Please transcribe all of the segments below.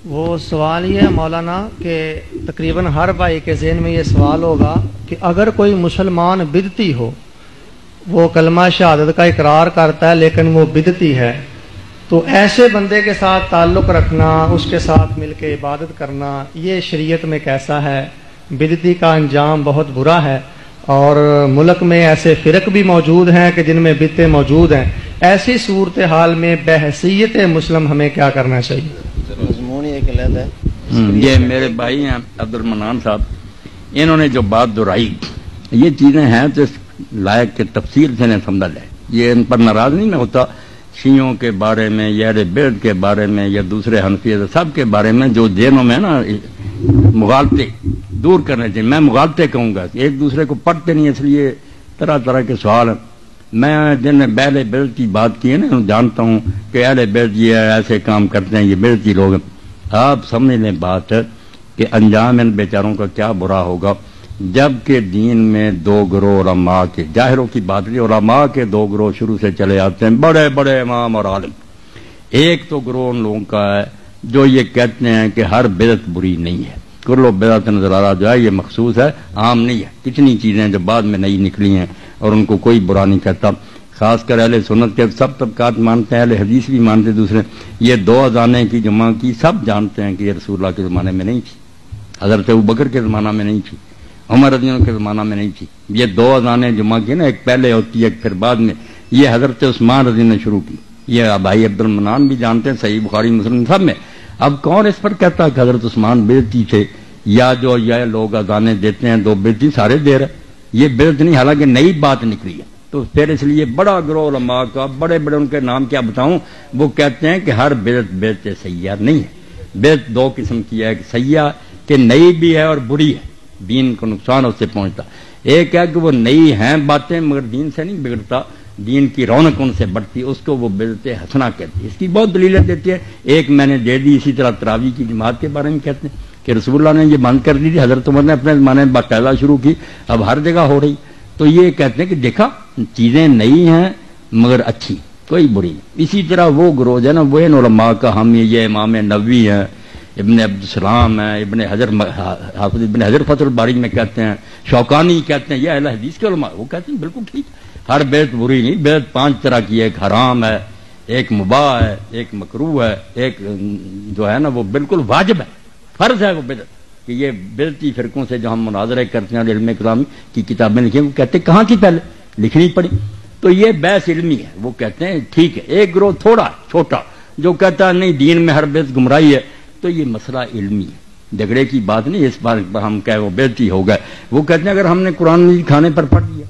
وہ سوال یہ ہے مولانا کہ تقریباً ہر بھائی کے ذہن میں یہ سوال ہوگا کہ اگر کوئی مسلمان بدعتی ہو، وہ کلمہ شہادت کا اقرار کرتا ہے لیکن وہ بدعتی ہے، تو ایسے بندے کے ساتھ تعلق رکھنا، اس کے ساتھ مل کے عبادت کرنا، یہ شریعت میں کیسا ہے؟ بدعتی کا انجام بہت برا ہے، اور ملک میں ایسے فرق بھی موجود ہیں کہ جن میں بدعتیں موجود ہیں۔ ایسی صورتحال میں بحیثیت مسلم ہمیں کیا کرنا چاہیے؟ مضمون ایک علیحدہ ہے۔ یہ میرے بھائی ہیں عبد المنان صاحب، انہوں نے جو بات دہرائی، یہ چیزیں ہیں تو لائق کے تفصیل سے سمجھا جائے۔ یہ ان پر ناراض نہیں ہوتا، شیعوں کے بارے میں یا اہل بیت کے بارے میں یا دوسرے حنفی سب کے بارے میں جو ذہنوں میں نا مغالطے دور کرنے چاہیے۔ میں مغالطے کہوں گا، ایک دوسرے کو پڑھتے نہیں، اس لیے طرح طرح کے سوال ہیں۔ میں جن نے اہل بیت کی بات کی ہے نا، جانتا ہوں کہ اہل بیت یہ ایسے کام کرتے ہیں، یہ بیتی لوگ ہیں۔ آپ سمجھ لیں بات کہ انجام ان بیچاروں کا کیا برا ہوگا، جبکہ دین میں دو گروہ علماء کے، ظاہروں کی بات نہیں، علماء کے دو گروہ شروع سے چلے آتے ہیں، بڑے بڑے امام اور عالم۔ ایک تو گروہ ان لوگوں کا ہے جو یہ کہتے ہیں کہ ہر بدعت بری نہیں ہے، کلو بدعت نظرارہ جو ہے یہ مخصوص ہے، عام نہیں ہے۔ کتنی چیزیں جو بعد میں نئی نکلی ہیں اور ان کو کوئی برا نہیں کہتا، خاص کر اہل سنت کے سب طبقات مانتے ہیں، اہل حدیث بھی مانتے دوسرے۔ یہ دو اذانیں کی جمع کی سب جانتے ہیں کہ یہ رسول اللہ کے زمانے میں نہیں تھی، حضرت ابوبکر کے زمانہ میں نہیں تھی، عمر رضی اللہ عنہ کے زمانہ میں نہیں تھی۔ یہ دو اذانیں جمع کی نا، ایک پہلے ہوتی ہے ایک پھر بعد میں، یہ حضرت عثمان رضی اللہ نے شروع کی۔ یہ بھائی عبد المنان بھی جانتے ہیں، صحیح بخاری مسلم سب میں۔ اب کون اس پر کہتا ہے کہ حضرت عثمان بدعتی تھے، یا جو یہ لوگ اذانیں دیتے ہیں دو بدعتی سارے دے رہے، یہ بدعت نہیں، حالانکہ نئی بات نکلی ہے۔ تو پھر اس لیے بڑا گروہ علماء کا، بڑے بڑے ان کے نام کیا بتاؤں، وہ کہتے ہیں کہ ہر بدعت بدعت سیاح نہیں ہے۔ بدعت دو قسم کی ہے، ایک سیاح کہ نئی بھی ہے اور بری ہے، دین کو نقصان اس سے پہنچتا۔ ایک ہے کہ وہ نئی ہیں باتیں مگر دین سے نہیں بگڑتا، دین کی رونق ان سے بڑھتی، اس کو وہ بدعت حسنہ کہتی ہے۔ اس کی بہت دلیلیں دیتی ہے، ایک میں نے دے دی۔ اسی طرح تراویح کی جماعت کے بارے میں کہتے ہیں کہ رسول اللہ نے یہ بند کر دی تھی، حضرت عمر نے اپنے زمانے میں باقاعدہ شروع کی، اب ہر جگہ ہو رہی۔ تو یہ کہتے ہیں کہ دیکھا چیزیں نئی ہیں مگر اچھی، کوئی بری نہیں۔ اسی طرح وہ گروہ ہے نا، وہ ان علماء کا ہم یہ امام نووی ہیں، ابن عبدالسلام ہیں، ابن حجر حافظ ابن حجر فتح الباری میں کہتے ہیں، شوکانی کہتے ہیں، یہ اہل حدیث کے علماء، وہ کہتے ہیں بالکل ٹھیک، ہر بیت بری نہیں، بیت پانچ طرح کی، ایک حرام ہے، ایک مباح ہے، ایک مکروہ ہے، ایک جو ہے نا وہ بالکل واجب ہے، فرض ہے وہ بدعت۔ کہ یہ بدعتی فرقوں سے جو ہم مناظرے کرتے ہیں، علم کلام کی کتابیں لکھی ہیں، وہ کہتے ہیں کہاں تھی پہلے، لکھنی پڑی۔ تو یہ بحث علمی ہے، وہ کہتے ہیں ٹھیک ہے۔ ایک گروہ تھوڑا چھوٹا جو کہتا ہے نہیں دین میں ہر بدعت گمراہی ہے، تو یہ مسئلہ علمی ہے، جھگڑے کی بات نہیں۔ اس بار ہم کہے وہ بدعتی ہو گئے، وہ کہتے ہیں اگر ہم نے قرآن مجید کھانے پر پڑھ دیا،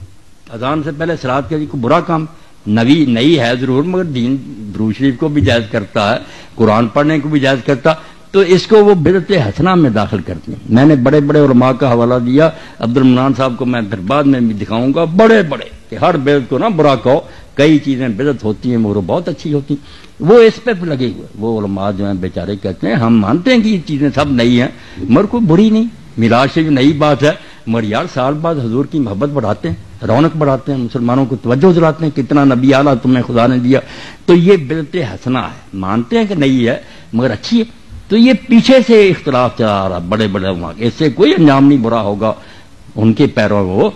اذان سے پہلے صلاۃ کے لیے کوئی برا کام نئی ہے ضرور، مگر دین درود شریف کو بھی جائز کرتا ہے، قرآن پڑھنے کو بھی جائز کرتا، تو اس کو وہ بدعت حسنہ میں داخل کرتے ہیں۔ میں نے بڑے بڑے علماء کا حوالہ دیا، عبد المنان صاحب کو میں پھر بعد میں بھی دکھاؤں گا، بڑے بڑے کہ ہر بدعت کو نہ برا کہو، کئی چیزیں بدعت ہوتی ہیں مگر بہت اچھی ہوتی ہیں، وہ اس پہ لگے ہوئے۔ وہ علماء جو ہیں بیچارے کہتے ہیں ہم مانتے ہیں کہ یہ چیزیں سب نئی ہیں مگر کوئی بری نہیں، میلاد سے جو نئی بات ہے، مگر یار سال بعد حضور کی محبت بڑھاتے ہیں، رونق بڑھاتے ہیں، مسلمانوں کو توجہ دلاتے ہیں، کتنا نبی اعلیٰ تمہیں خدا نے دیا، تو یہ بدعت حسنہ ہے، مانتے ہیں کہ نئی ہے مگر اچھی ہے۔ تو یہ پیچھے سے اختلاف چلا آ رہا، بڑے بڑے علماء، اس سے کوئی انجام نہیں برا ہوگا ان کے پیروں کو،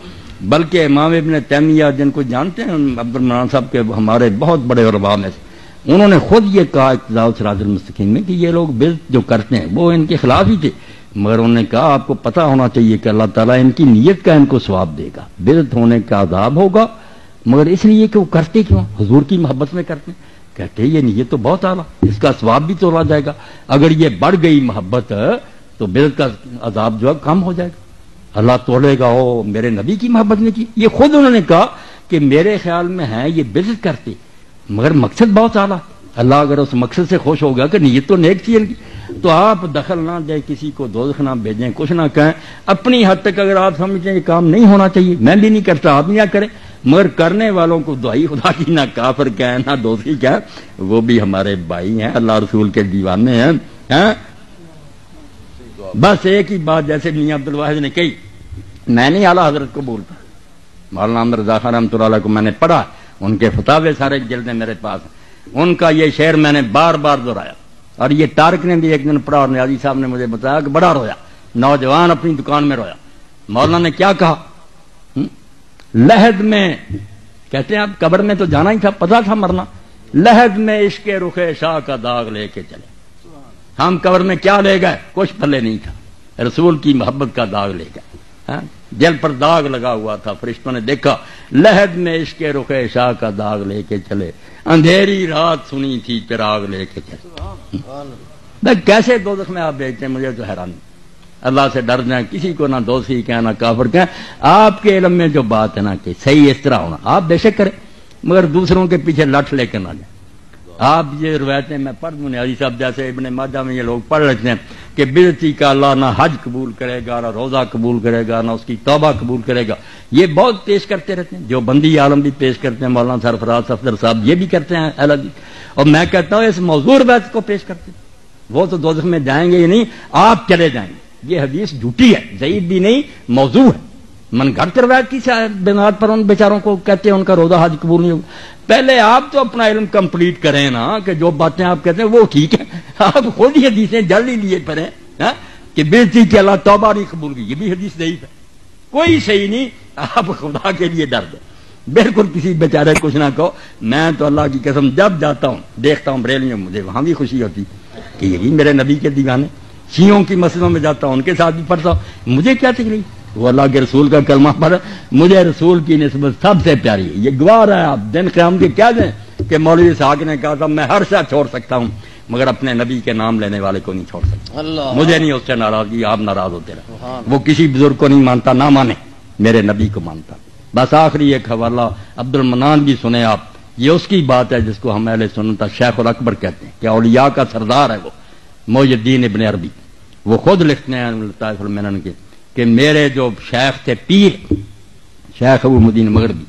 بلکہ امام ابن تیمیہ جن کو جانتے ہیں عبد المنان صاحب کے، ہمارے بہت بڑے علماء میں سے، انہوں نے خود یہ کہا اقتداء صراط المستقیم میں کہ یہ لوگ بدعت جو کرتے ہیں وہ ان کے خلاف ہی تھے، مگر انہوں نے کہا آپ کو پتہ ہونا چاہیے کہ اللہ تعالیٰ ان کی نیت کا ان کو ثواب دے گا، بدعت ہونے کا عذاب ہوگا مگر اس لیے کہ وہ کرتے کیوں، حضور کی محبت میں کرتے ہیں۔ کہتے ہیں یہ نیت تو بہت اعلیٰ، اس کا ثواب بھی تولا جائے گا، اگر یہ بڑھ گئی محبت تو بدعت کا عذاب جو ہے کم ہو جائے گا، اللہ تولے گا او میرے نبی کی محبت نے کی۔ یہ خود انہوں نے کہا کہ میرے خیال میں ہے یہ بدعت کرتے مگر مقصد بہت اعلیٰ، اللہ اگر اس مقصد سے خوش ہو گیا کہ نیت تو نیک تھی ان کی، تو آپ دخل نہ دیں، کسی کو دوزخ نہ بھیجیں، کچھ نہ کہیں، اپنی حد تک اگر آپ سمجھیں یہ کام نہیں ہونا چاہیے، میں بھی نہیں کرتا، آپ نہ کریں، مگر کرنے والوں کو دعائی خدا کی نہ کافر کہیں نہ دوستی کہیں، وہ بھی ہمارے بھائی ہیں، اللہ رسول کے دیوانے ہیں۔ بس ایک ہی بات جیسے میاں عبد الواحد نے کہی، میں نہیں اعلیٰ حضرت کو بولتا، مولانا احمد رضا خان رحمۃ اللہ علیہ کو میں نے پڑھا، ان کے فتاوے سارے جلدیں میرے پاس ہیں، ان کا یہ شعر میں نے بار بار دہرایا، اور یہ طارق نے بھی ایک دن پڑھا اور نیازی صاحب نے مجھے بتایا کہ بڑا رویا، نوجوان اپنی دکان میں رویا۔ مولانا نے کیا کہا؟ لحد میں، کہتے ہیں اب قبر میں تو جانا ہی تھا، پتا تھا مرنا، لحد میں عشق رخ شاہ کا داغ لے کے چلے۔ ہم قبر میں کیا لے گئے؟ کچھ پلے نہیں تھا، رسول کی محبت کا داغ لے گئے۔ دل پر داغ لگا ہوا تھا، فرشتوں نے دیکھا، لحد میں عشق رخ شاہ کا داغ لے کے چلے، اندھیری رات سنی تھی چراغ لے کے چلے۔ بھائی کیسے دوزخ میں آپ بیچتے ہیں؟ مجھے تو حیران۔ اللہ سے ڈر جائیں، کسی کو نہ دوزخی کہیں نہ کافر کہیں۔ آپ کے علم میں جو بات ہے نا کہ صحیح اس طرح ہونا، آپ بے شک کریں، مگر دوسروں کے پیچھے لٹ لے کے نہ جائیں۔ آپ یہ روایتیں میں پڑھ دوں، نیازی صاحب جیسے ابن ماجہ میں یہ لوگ پڑھ لیتے ہیں کہ بدعتی کا اللہ نہ حج قبول کرے گا، نہ روزہ قبول کرے گا، نہ اس کی توبہ قبول کرے گا۔ یہ بہت پیش کرتے رہتے ہیں، جو بندی عالم بھی پیش کرتے ہیں، مولانا سرفراز صفدر صاحب یہ بھی کرتے ہیں اہل حدیث، اور میں کہتا ہوں اس موضوع روایت کو پیش کرتے ہیں۔ وہ تو دوزخ میں جائیں گے ہی نہیں، آپ چلے جائیں گے۔ یہ حدیث جھوٹی ہے، ضعیف بھی نہیں، موضوع ہے۔ من گھڑت روایت کی بنیاد پر ان بیچاروں کو کہتے ہیں ان کا روزہ حج قبول نہیں ہوگا۔ پہلے آپ تو اپنا علم کمپلیٹ کریں نا، کہ جو باتیں آپ کہتے ہیں وہ ٹھیک ہے، آپ خود ہی حدیثیں جل ہی لیے پڑے کہ بےزتی کی اللہ توبہ نہیں قبول کی، یہ بھی حدیث ضعیف ہے، کوئی صحیح نہیں۔ آپ خدا کے لیے ڈر دیں، بالکل کسی بیچارے کچھ نہ کہو۔ میں تو اللہ کی قسم جب جاتا ہوں دیکھتا ہوں بریلیوں، مجھے وہاں بھی خوشی ہوتی کہ یہ بھی میرے نبی کے دیوانے۔ شیعوں کی مسجدوں میں جاتا ہوں، ان کے ساتھ بھی پڑھتا ہوں، مجھے کیا تکلیف؟ وہ اللہ کے رسول کا کلمہ پڑھ، مجھے رسول کی نسبت سب سے پیاری ہے۔ یہ گوار ہے، آپ دن قیام کے کیا دیں کہ مولوی اسحاق نے کہا تھا میں ہر شے چھوڑ سکتا ہوں مگر اپنے نبی کے نام لینے والے کو نہیں چھوڑ سکتا۔ مجھے نہیں اس سے ناراضگی، آپ ناراض ہوتے رہے۔ وہ کسی بزرگ کو نہیں مانتا، نہ مانے، میرے نبی کو مانتا۔ بس آخری ایک حوالہ عبد المنان بھی سنے آپ، یہ اس کی بات ہے جس کو ہم اہل سنت شیخ الاکبر کہتے ہیں کہ اولیاء کا سردار ہے وہ، محی الدین ابن عربی۔ وہ خود لکھتے ہیں لطائف المنن کے کہ میرے جو شیخ تھے پیر شیخ ابو مدین مغربی،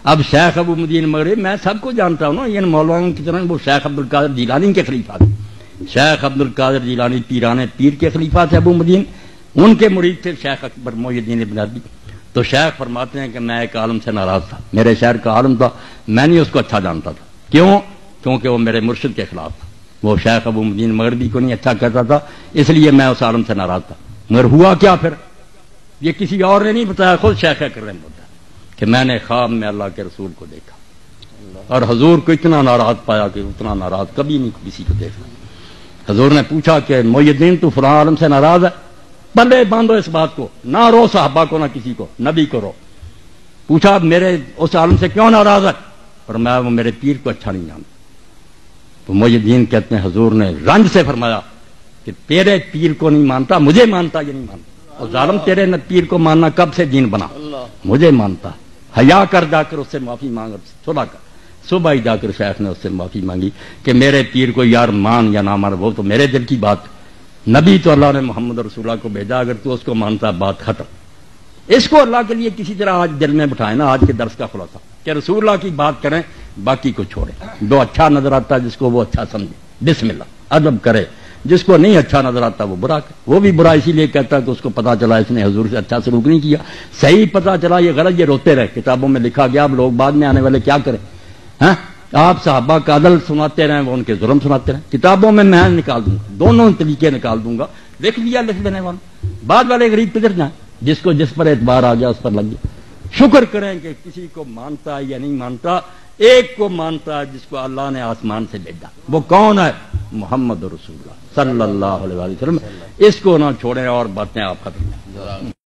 اب شیخ ابو مدین مغربی میں سب کو جانتا ہوں نا، یہ مولانا کی طرح وہ شیخ عبد القادر جیلانی کے خلیفہ تھے، شیخ عبد القادر جیلانی پیران پیر کے خلیفہ تھے ابو مدین، ان کے مرید تھے شیخ اکبر محی الدین ابن عربی۔ تو شیخ فرماتے ہیں کہ میں ایک عالم سے ناراض تھا، میرے شہر کا عالم تھا، میں نہیں اس کو اچھا جانتا تھا۔ کیوں؟ کیونکہ وہ میرے مرشد کے خلاف تھا، وہ شیخ ابو مدین مغربی کو نہیں اچھا کہتا تھا، اس لیے میں اس عالم سے ناراض تھا۔ مگر ہوا کیا پھر؟ یہ کسی اور نے نہیں بتایا، خود شیخ اکرم نے بتایا کہ میں نے خواب میں اللہ کے رسول کو دیکھا اور حضور کو اتنا ناراض پایا کہ اتنا ناراض کبھی نہیں کسی کو دیکھا۔ حضور نے پوچھا کہ محی الدین تو فلاں عالم سے ناراض ہے، پلے باندھو اس بات کو، نہ رو صحابہ کو نہ کسی کو، نبی کو رو۔ پوچھا میرے اس عالم سے کیوں ناراض ہے؟ اور میں وہ میرے پیر کو اچھا نہیں جانتا۔ تو محی الدین کہتے ہیں حضور نے رنج سے فرمایا کہ تیرے پیر کو نہیں مانتا، مجھے مانتا یہ نہیں مانتا۔ اور ظالم تیرے پیر کو ماننا کب سے دین بنا؟ مجھے مانتا، حیا کر جا کر اس سے معافی مانگ، صبح کر، صبح ہی جا کر شیخ نے اس سے معافی مانگی کہ میرے پیر کو یار مان یا نہ مان وہ تو میرے دل کی بات، نبی تو اللہ نے محمد رسول اللہ کو بھیجا، اگر تو اس کو مانتا بات ختم۔ اس کو اللہ کے لیے کسی طرح آج دل میں بٹھائیں نا، آج کے درس کا خلاصہ کہ رسول اللہ کی بات کریں، باقی کو چھوڑیں۔ جو اچھا نظر آتا ہے جس کو وہ اچھا سمجھے، بسم اللہ ادب کرے، جس کو نہیں اچھا نظر آتا وہ برا کرے۔ وہ بھی برا اسی لیے کہتا ہے کہ اس کو پتا چلا اس نے حضور سے اچھا سلوک نہیں کیا، صحیح پتا چلا یہ غلط، یہ روتے رہے۔ کتابوں میں لکھا گیا، اب لوگ بعد میں آنے والے کیا کریں؟ آپ صحابہ کا عدل سناتے رہیں، وہ ان کے ظلم سناتے رہیں۔ کتابوں میں نکال دوں گا، دونوں طریقے نکال دوں گا، لکھ لیا لکھ دینے والا، بعد والے غریب پدر جائیں، جس کو جس پر اعتبار آ گیا اس پر لگ گیا۔ شکر کریں کہ کسی کو مانتا ہے یا نہیں مانتا، ایک کو مانتا ہے جس کو اللہ نے آسمان سے بھیجا۔ وہ کون ہے؟ محمد رسول اللہ صلی اللہ علیہ وسلم۔ اس کو نہ چھوڑیں اور باتیں آپ ختم۔